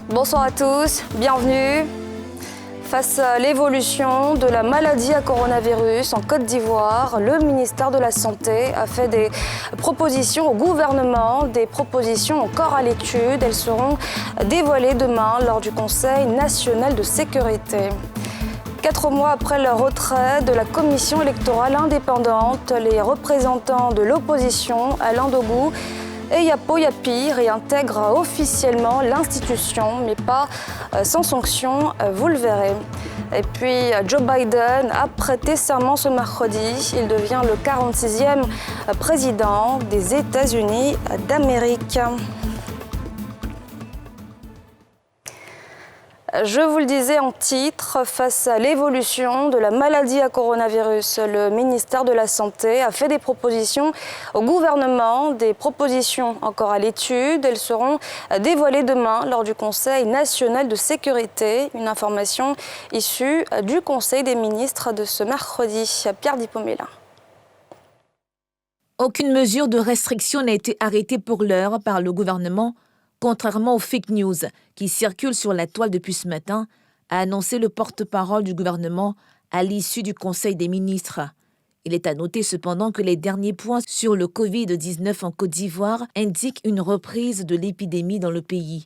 Bonsoir à tous, bienvenue. Face à l'évolution de la maladie à coronavirus en Côte d'Ivoire, le ministère de la Santé a fait des propositions au gouvernement, des propositions encore à l'étude. Elles seront dévoilées demain lors du Conseil national de sécurité. 4 mois après le retrait de la commission électorale indépendante, les représentants de l'opposition, Alain Dogou et Yapo Yapi, réintègrent officiellement l'institution, mais pas sans sanction, vous le verrez. Et puis Joe Biden a prêté serment ce mercredi. Il devient le 46e président des États-Unis d'Amérique. Je vous le disais en titre, face à l'évolution de la maladie à coronavirus, le ministère de la Santé a fait des propositions au gouvernement, des propositions encore à l'étude. Elles seront dévoilées demain lors du Conseil national de sécurité. Une information issue du Conseil des ministres de ce mercredi. Pierre Dipomela. Aucune mesure de restriction n'a été arrêtée pour l'heure par le gouvernement, contrairement aux fake news qui circulent sur la toile depuis ce matin, a annoncé le porte-parole du gouvernement à l'issue du Conseil des ministres. Il est à noter cependant que les derniers points sur le Covid-19 en Côte d'Ivoire indiquent une reprise de l'épidémie dans le pays.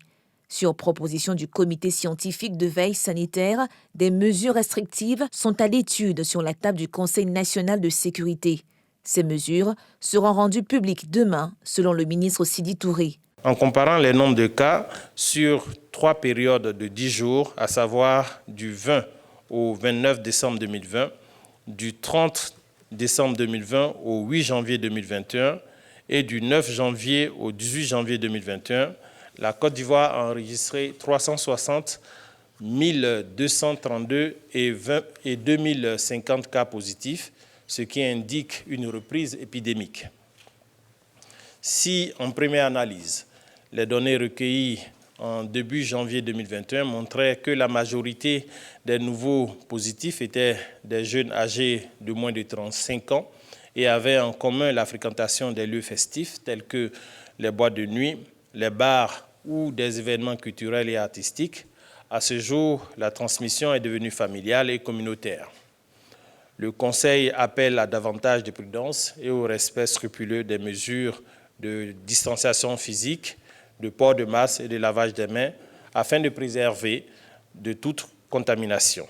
Sur proposition du comité scientifique de veille sanitaire, des mesures restrictives sont à l'étude sur la table du Conseil national de sécurité. Ces mesures seront rendues publiques demain, selon le ministre Sidi Touré. En comparant les nombres de cas sur 3 périodes de 10 jours, à savoir du 20 au 29 décembre 2020, du 30 décembre 2020 au 8 janvier 2021 et du 9 janvier au 18 janvier 2021, la Côte d'Ivoire a enregistré 360 232 et 2050 cas positifs, ce qui indique une reprise épidémique. Si, en première analyse, les données recueillies en début janvier 2021 montraient que la majorité des nouveaux positifs étaient des jeunes âgés de moins de 35 ans et avaient en commun la fréquentation des lieux festifs tels que les boîtes de nuit, les bars ou des événements culturels et artistiques. À ce jour, la transmission est devenue familiale et communautaire. Le Conseil appelle à davantage de prudence et au respect scrupuleux des mesures de distanciation physique, de port de masque et de lavage des mains afin de préserver de toute contamination.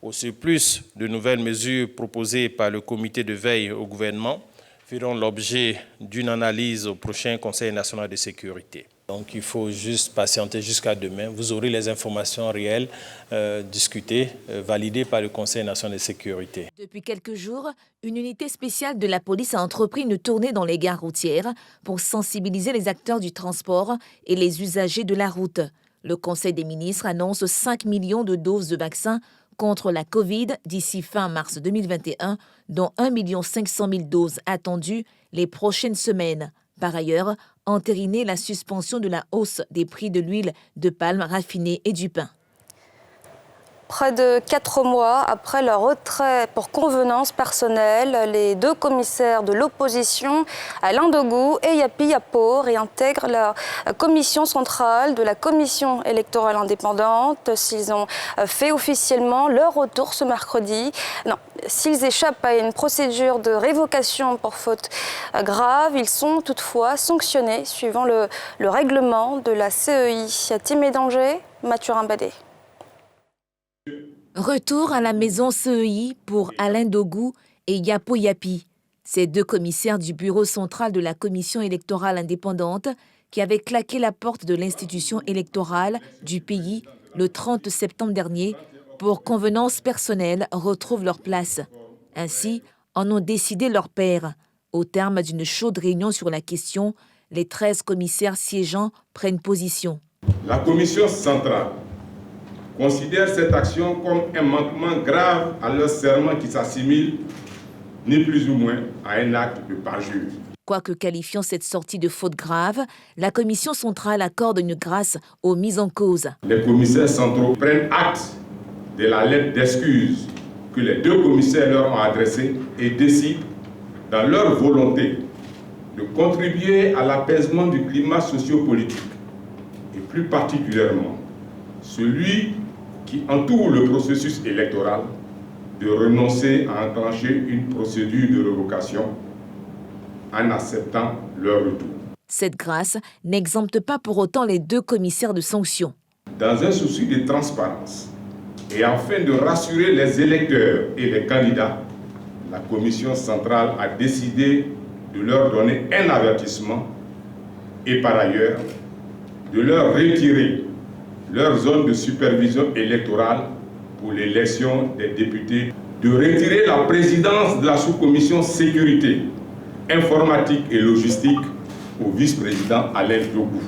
Au surplus, de nouvelles mesures proposées par le comité de veille au gouvernement feront l'objet d'une analyse au prochain Conseil national de sécurité. Donc il faut juste patienter jusqu'à demain. Vous aurez les informations réelles, discutées, validées par le Conseil national de sécurité. Depuis quelques jours, une unité spéciale de la police a entrepris une tournée dans les gares routières pour sensibiliser les acteurs du transport et les usagers de la route. Le Conseil des ministres annonce 5 millions de doses de vaccins contre la Covid d'ici fin mars 2021, dont 1 500 000 doses attendues les prochaines semaines. Par ailleurs, entériner la suspension de la hausse des prix de l'huile de palme raffinée et du pain. Près de 4 mois après leur retrait pour convenance personnelle, les 2 commissaires de l'opposition, Alain Dogou et Yapi Yapo, réintègrent la commission centrale de la commission électorale indépendante. S'ils ont fait officiellement leur retour ce mercredi, s'ils échappent à une procédure de révocation pour faute grave, ils sont toutefois sanctionnés suivant le règlement de la CEI. Timé Danger, Mathurin Badé. Retour à la maison CEI pour Alain Dogou et Yapo Yapi. Ces 2 commissaires du bureau central de la commission électorale indépendante qui avaient claqué la porte de l'institution électorale du pays le 30 septembre dernier pour convenance personnelle retrouvent leur place. Ainsi, en ont décidé leurs pairs. Au terme d'une chaude réunion sur la question, les 13 commissaires siégeants prennent position. La commission centrale considère cette action comme un manquement grave à leur serment qui s'assimile, ni plus ou moins, à un acte de parjure. Quoique qualifiant cette sortie de faute grave, la commission centrale accorde une grâce aux mises en cause. Les commissaires centraux prennent acte de la lettre d'excuse que les deux commissaires leur ont adressée et décident, dans leur volonté, de contribuer à l'apaisement du climat sociopolitique et plus particulièrement celui qui entoure le processus électoral, de renoncer à enclencher une procédure de révocation en acceptant leur retour. Cette grâce n'exempte pas pour autant les deux commissaires de sanctions. Dans un souci de transparence et afin de rassurer les électeurs et les candidats, la commission centrale a décidé de leur donner un avertissement et par ailleurs de leur retirer leur zone de supervision électorale pour l'élection des députés, de retirer la présidence de la sous-commission sécurité, informatique et logistique au vice-président Alain Diogou.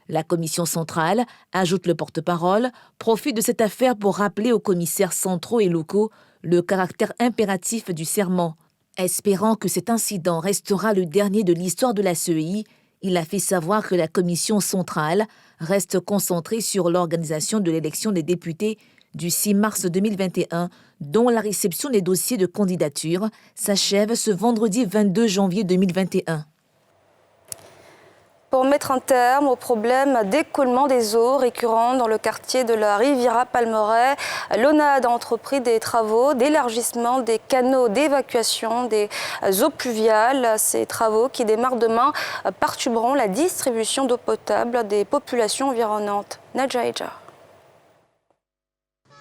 La commission centrale, ajoute le porte-parole, profite de cette affaire pour rappeler aux commissaires centraux et locaux le caractère impératif du serment. Espérant que cet incident restera le dernier de l'histoire de la CEI, il a fait savoir que la commission centrale reste concentrée sur l'organisation de l'élection des députés du 6 mars 2021, dont la réception des dossiers de candidature s'achève ce vendredi 22 janvier 2021. Pour mettre un terme au problème d'écoulement des eaux récurrent dans le quartier de la Riviera Palmeraie, l'ONAD a entrepris des travaux d'élargissement des canaux d'évacuation des eaux pluviales. Ces travaux qui démarrent demain perturberont la distribution d'eau potable des populations environnantes. Nadja Eja.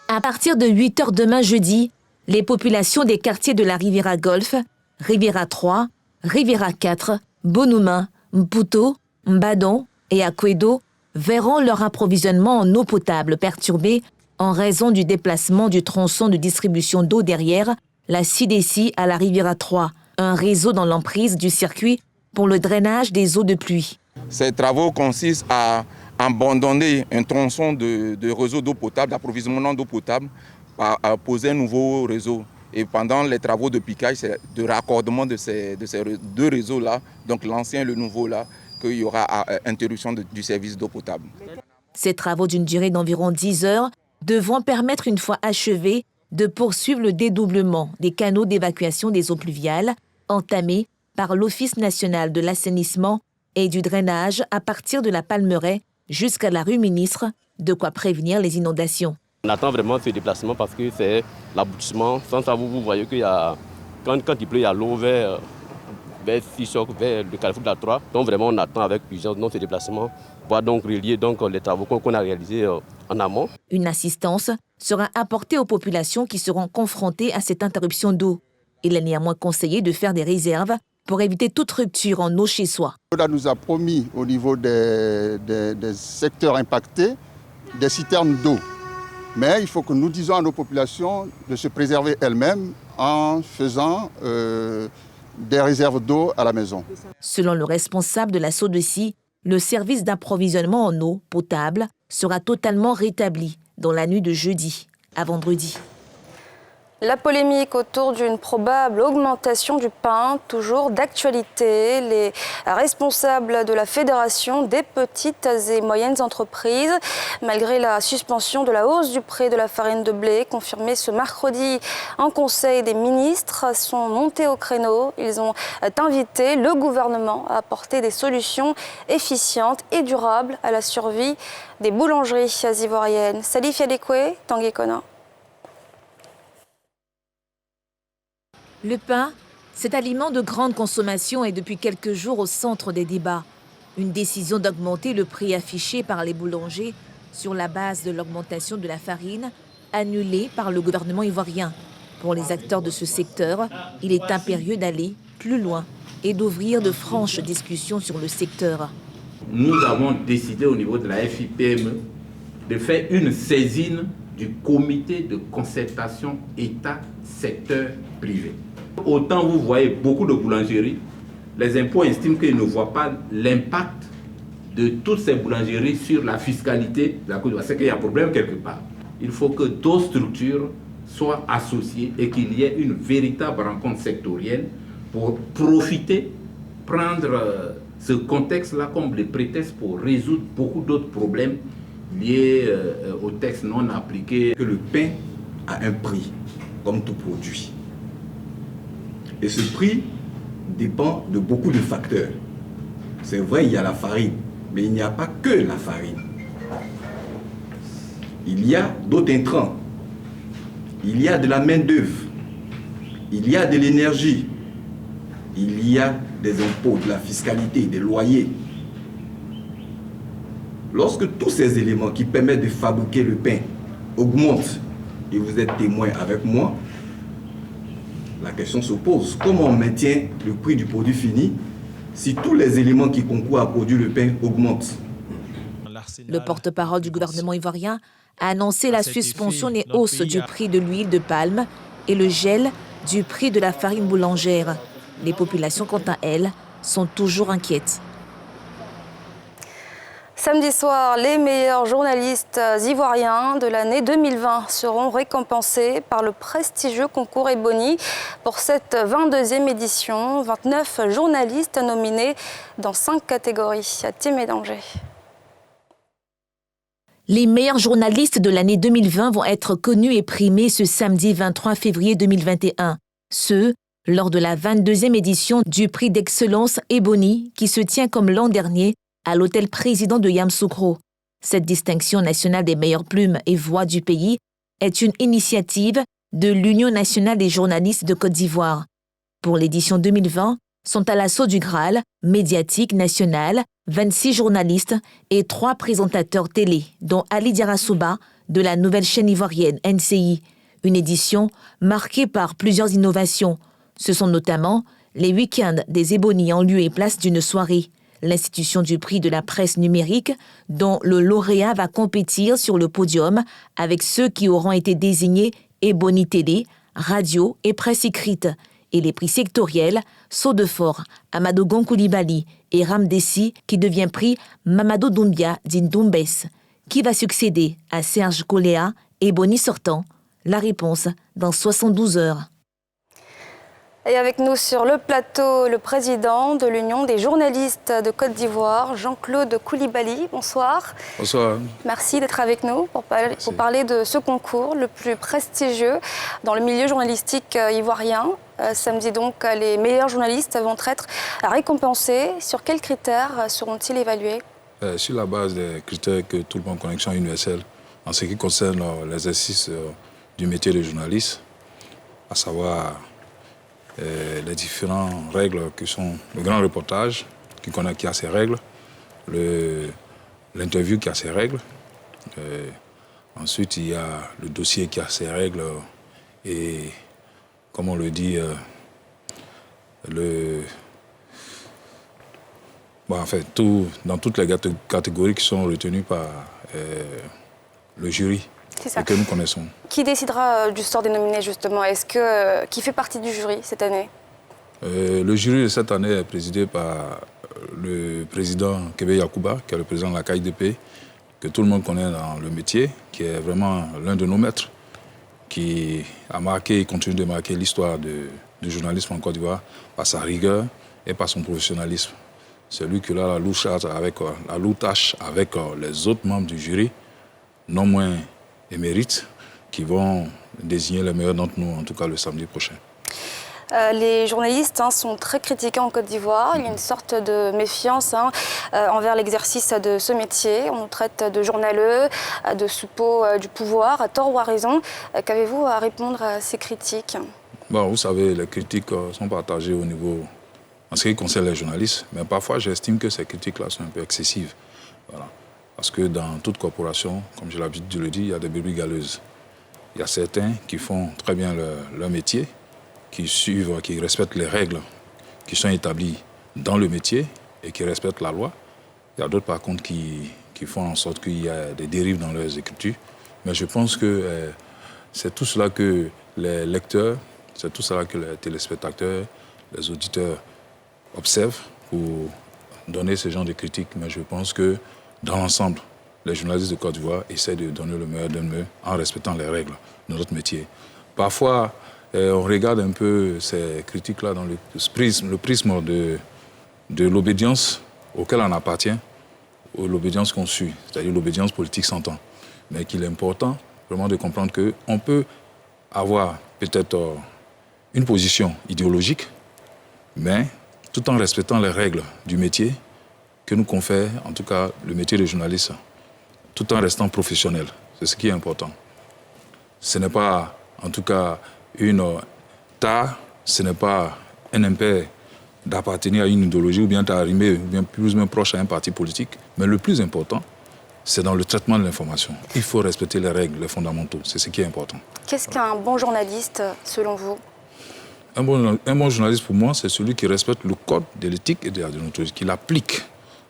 À partir de 8h demain jeudi, les populations des quartiers de la Riviera Golf, Riviera 3, Riviera 4, Bonuma, Mputo, Mbadon et Akwedo verront leur approvisionnement en eau potable perturbé en raison du déplacement du tronçon de distribution d'eau derrière la CDC à la Riviera 3, un réseau dans l'emprise du circuit pour le drainage des eaux de pluie. Ces travaux consistent à abandonner un tronçon de réseau d'eau potable, d'approvisionnement d'eau potable, à poser un nouveau réseau. Et pendant les travaux de piquage, c'est de raccordement de ces deux réseaux-là, donc l'ancien et le nouveau-là, qu'il y aura interruption du service d'eau potable. Ces travaux d'une durée d'environ 10 heures devront permettre, une fois achevés, de poursuivre le dédoublement des canaux d'évacuation des eaux pluviales entamés par l'Office national de l'assainissement et du drainage à partir de la Palmeraie jusqu'à la rue Ministre, de quoi prévenir les inondations. On attend vraiment ce déplacement parce que c'est l'aboutissement. Sans ça, vous voyez qu'il y a, quand il pleut, il y a l'eau vers Fichok, vers le Carrefour de la 3. Donc vraiment, on attend avec plusieurs ce déplacement pour donc relier les travaux qu'on a réalisés en amont. Une assistance sera apportée aux populations qui seront confrontées à cette interruption d'eau. Il est néanmoins conseillé de faire des réserves pour éviter toute rupture en eau chez soi. On nous a promis au niveau des secteurs impactés des citernes d'eau. Mais il faut que nous disions à nos populations de se préserver elles-mêmes en faisant des réserves d'eau à la maison. Selon le responsable de la SODECI, le service d'approvisionnement en eau potable sera totalement rétabli dans la nuit de jeudi à vendredi. La polémique autour d'une probable augmentation du pain, toujours d'actualité. Les responsables de la Fédération des petites et moyennes entreprises, malgré la suspension de la hausse du prix de la farine de blé, confirmée ce mercredi en Conseil des ministres, sont montés au créneau. Ils ont invité le gouvernement à apporter des solutions efficientes et durables à la survie des boulangeries ivoiriennes. Salif Yadekwe, Tanguy Kona. Le pain, cet aliment de grande consommation est depuis quelques jours au centre des débats. Une décision d'augmenter le prix affiché par les boulangers sur la base de l'augmentation de la farine, annulée par le gouvernement ivoirien. Pour les acteurs de ce secteur, il est impérieux d'aller plus loin et d'ouvrir de franches discussions sur le secteur. Nous avons décidé au niveau de la FIPME de faire une saisine du comité de concertation État-secteur privé. Autant vous voyez beaucoup de boulangeries, les impôts estiment qu'ils ne voient pas l'impact de toutes ces boulangeries sur la fiscalité de la Côte d'Ivoire. C'est qu'il y a un problème quelque part. Il faut que d'autres structures soient associées et qu'il y ait une véritable rencontre sectorielle pour profiter prendre ce contexte-là comme le prétexte pour résoudre beaucoup d'autres problèmes liés au texte non appliqué. Que le pain a un prix, comme tout produit. Et ce prix dépend de beaucoup de facteurs. C'est vrai, il y a la farine, mais il n'y a pas que la farine. Il y a d'autres intrants. Il y a de la main-d'œuvre. Il y a de l'énergie. Il y a des impôts, de la fiscalité, des loyers. Lorsque tous ces éléments qui permettent de fabriquer le pain augmentent, et vous êtes témoin avec moi, la question se pose. Comment on maintient le prix du produit fini si tous les éléments qui concourent à produire le pain augmentent? Le porte-parole du gouvernement ivoirien a annoncé la suspension des hausses du prix de l'huile de palme et le gel du prix de la farine boulangère. Les populations, quant à elles, sont toujours inquiètes. Samedi soir, les meilleurs journalistes ivoiriens de l'année 2020 seront récompensés par le prestigieux concours Ebony. Pour cette 22e édition, 29 journalistes nominés dans 5 catégories. Tim et Danger. Les meilleurs journalistes de l'année 2020 vont être connus et primés ce samedi 23 février 2021. Ce, lors de la 22e édition du prix d'excellence Ebony qui se tient comme l'an dernier à l'hôtel président de Yamoussoukro. Cette distinction nationale des meilleures plumes et voix du pays est une initiative de l'Union nationale des journalistes de Côte d'Ivoire. Pour l'édition 2020, sont à l'assaut du Graal médiatique national 26 journalistes et 3 présentateurs télé, dont Ali Diarra-Souba de la nouvelle chaîne ivoirienne NCI. Une édition marquée par plusieurs innovations. Ce sont notamment les week-ends des Ebony en lieu et place d'une soirée, l'institution du prix de la presse numérique dont le lauréat va compétir sur le podium avec ceux qui auront été désignés Ebony Télé, radio et presse écrite, et les prix sectoriels Saut-de-Fort, Amadou Gon Coulibaly et Ramdessi qui devient prix Mamadou Doumbia d'Indoumbès. Qui va succéder à Serge Coléa, Ebony sortant? La réponse dans 72 heures. Et avec nous sur le plateau, le président de l'Union des journalistes de Côte d'Ivoire, Jean-Claude Coulibaly. Bonsoir. Bonsoir. Merci d'être avec nous pour parler de ce concours le plus prestigieux dans le milieu journalistique ivoirien. Samedi donc, les meilleurs journalistes vont être récompensés. Sur quels critères seront-ils évalués? Sur la base des critères que tout le monde connaît, qui sont universels, en ce qui concerne l'exercice du métier de journaliste, à savoir les différentes règles qui sont le grand reportage qui a ses règles, l'interview qui a ses règles, ensuite il y a le dossier qui a ses règles et comme on le dit dans toutes les catégories qui sont retenues par le jury et que nous connaissons. Qui décidera du sort des nominés justement? Qui fait partie du jury cette année? Le jury de cette année est présidé par le président Kébé Yacouba, qui est le président de la KIDP, que tout le monde connaît dans le métier, qui est vraiment l'un de nos maîtres, qui a marqué et continue de marquer l'histoire du journalisme en Côte d'Ivoire par sa rigueur et par son professionnalisme. C'est lui qui a la lourde tâche avec les autres membres du jury, non moins émérites, qui vont désigner les meilleurs d'entre nous, en tout cas le samedi prochain. Les journalistes sont très critiqués en Côte d'Ivoire. Il y a une sorte de méfiance envers l'exercice de ce métier. On nous traite de journaleux, de soupeaux du pouvoir, à tort ou à raison. Qu'avez-vous à répondre à ces critiques? Vous savez, les critiques sont partagées au niveau, en ce qui concerne les journalistes, mais parfois j'estime que ces critiques-là sont un peu excessives. Voilà. Parce que dans toute corporation, comme j'ai l'habitude de le dire, il y a des brebis galeuses. Il y a certains qui font très bien leur métier, qui suivent, qui respectent les règles qui sont établies dans le métier et qui respectent la loi. Il y a d'autres, par contre, qui font en sorte qu'il y a des dérives dans leurs écritures. Mais je pense que c'est tout cela que les lecteurs, c'est tout cela que les téléspectateurs, les auditeurs observent pour donner ce genre de critiques. Mais je pense que dans l'ensemble, les journalistes de Côte d'Ivoire essaient de donner le meilleur d'eux en respectant les règles de notre métier. Parfois, on regarde un peu ces critiques-là dans le prisme de l'obédience auquel on appartient, ou l'obédience qu'on suit, c'est-à-dire l'obédience politique s'entend. Mais qu'il est important vraiment de comprendre qu'on peut avoir peut-être une position idéologique, mais tout en respectant les règles du métier que nous confère, en tout cas, le métier de journaliste, tout en restant professionnel. C'est ce qui est important. Ce n'est pas, en tout cas, une tare, ce n'est pas un impair d'appartenir à une idéologie ou bien d'arriver ou bien plus ou moins proche à un parti politique. Mais le plus important, c'est dans le traitement de l'information. Il faut respecter les règles, les fondamentaux. C'est ce qui est important. Qu'est-ce qu'un bon journaliste, selon vous ? Un bon journaliste, pour moi, c'est celui qui respecte le code de l'éthique et de la déontologie, qui l'applique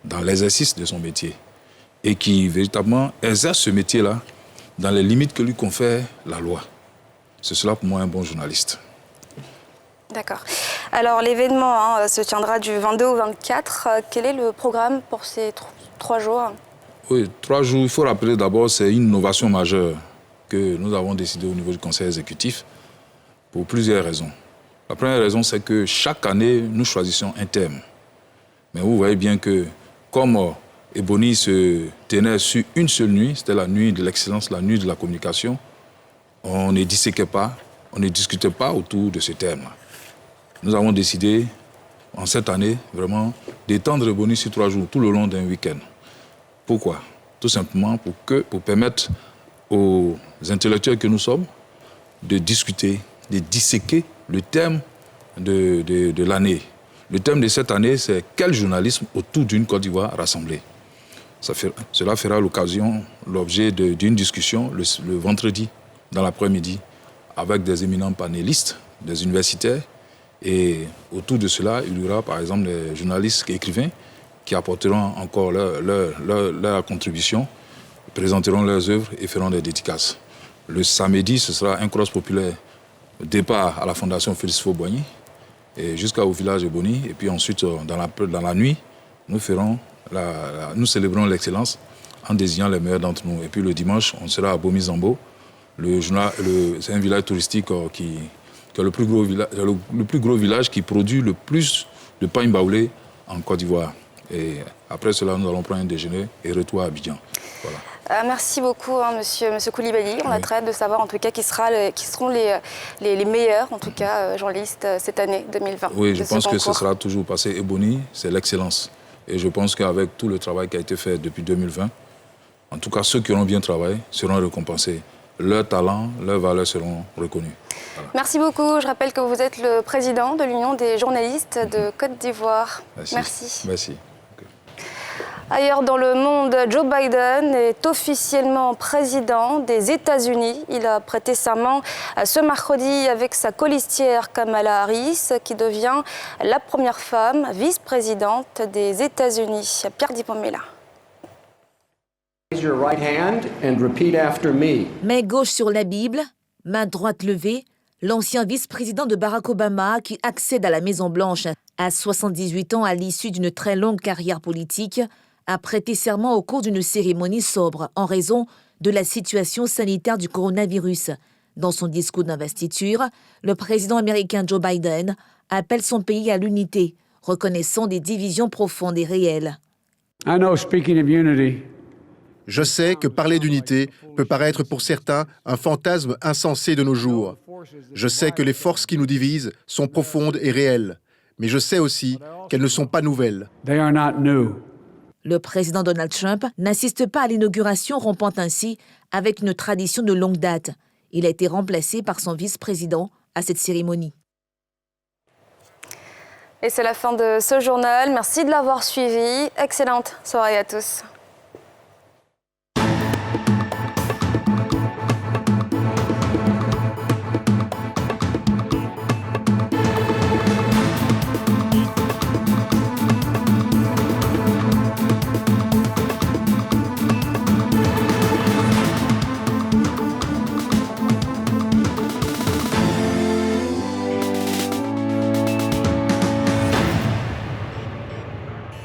dans l'exercice de son métier et qui, véritablement, exerce ce métier-là dans les limites que lui confère la loi. C'est cela, pour moi, un bon journaliste. D'accord. Alors, l'événement se tiendra du 22 au 24. Quel est le programme pour ces 3 jours ? Oui, 3 jours. Il faut rappeler d'abord, c'est une innovation majeure que nous avons décidé au niveau du Conseil exécutif pour plusieurs raisons. La première raison, c'est que chaque année, nous choisissons un thème. Mais vous voyez bien que, comme Ebony se tenait sur une seule nuit, c'était la nuit de l'excellence, la nuit de la communication, on ne disséquait pas, on ne discutait pas autour de ce thème-là. Nous avons décidé, en cette année, vraiment, d'étendre Ebony sur 3 jours, tout le long d'un week-end. Pourquoi ? Tout simplement pour permettre aux intellectuels que nous sommes de discuter, de disséquer le thème de l'année. Le thème de cette année, c'est quel journalisme autour d'une Côte d'Ivoire rassemblée. Cela fera l'objet d'une discussion le vendredi, dans l'après-midi, avec des éminents panélistes, des universitaires. Et autour de cela, il y aura par exemple des journalistes et écrivains qui apporteront encore leur contribution, présenteront leurs œuvres et feront des dédicaces. Le samedi, ce sera un cross populaire, départ à la Fondation Félix Faure-Boigny, jusqu'au village de Boni. Et puis ensuite, dans la nuit, nous nous célébrons l'excellence en désignant les meilleurs d'entre nous. Et puis le dimanche, on sera à Bomi-Zambo. C'est un village touristique qui est le plus gros village qui produit le plus de pain baoulé en Côte d'Ivoire. Et après cela, nous allons prendre un déjeuner et retour à Abidjan. Voilà. Merci beaucoup, monsieur Coulibaly. On a très hâte de savoir en tout cas qui seront les meilleurs, en tout cas, journalistes cette année 2020. Oui, je pense que ce sera toujours passé. Ebony, c'est l'excellence. Et je pense qu'avec tout le travail qui a été fait depuis 2020, en tout cas, ceux qui auront bien travaillé seront récompensés. Leurs talents, leurs valeurs seront reconnus. Voilà. Merci beaucoup. Je rappelle que vous êtes le président de l'Union des journalistes de Côte d'Ivoire. Merci. Merci. Ailleurs dans le monde, Joe Biden est officiellement président des États-Unis. Il a prêté serment ce mercredi avec sa colistière Kamala Harris, qui devient la première femme vice-présidente des États-Unis. Pierre Dipomela. Raise your right hand and repeat after me. Main gauche sur la Bible, main droite levée, l'ancien vice-président de Barack Obama qui accède à la Maison-Blanche à 78 ans à l'issue d'une très longue carrière politique a prêté serment au cours d'une cérémonie sobre en raison de la situation sanitaire du coronavirus. Dans son discours d'investiture, le président américain Joe Biden appelle son pays à l'unité, reconnaissant des divisions profondes et réelles. Je sais que parler d'unité peut paraître pour certains un fantasme insensé de nos jours. Je sais que les forces qui nous divisent sont profondes et réelles, mais je sais aussi qu'elles ne sont pas nouvelles. Le président Donald Trump n'assiste pas à l'inauguration, rompant ainsi avec une tradition de longue date. Il a été remplacé par son vice-président à cette cérémonie. Et c'est la fin de ce journal. Merci de l'avoir suivi. Excellente soirée à tous.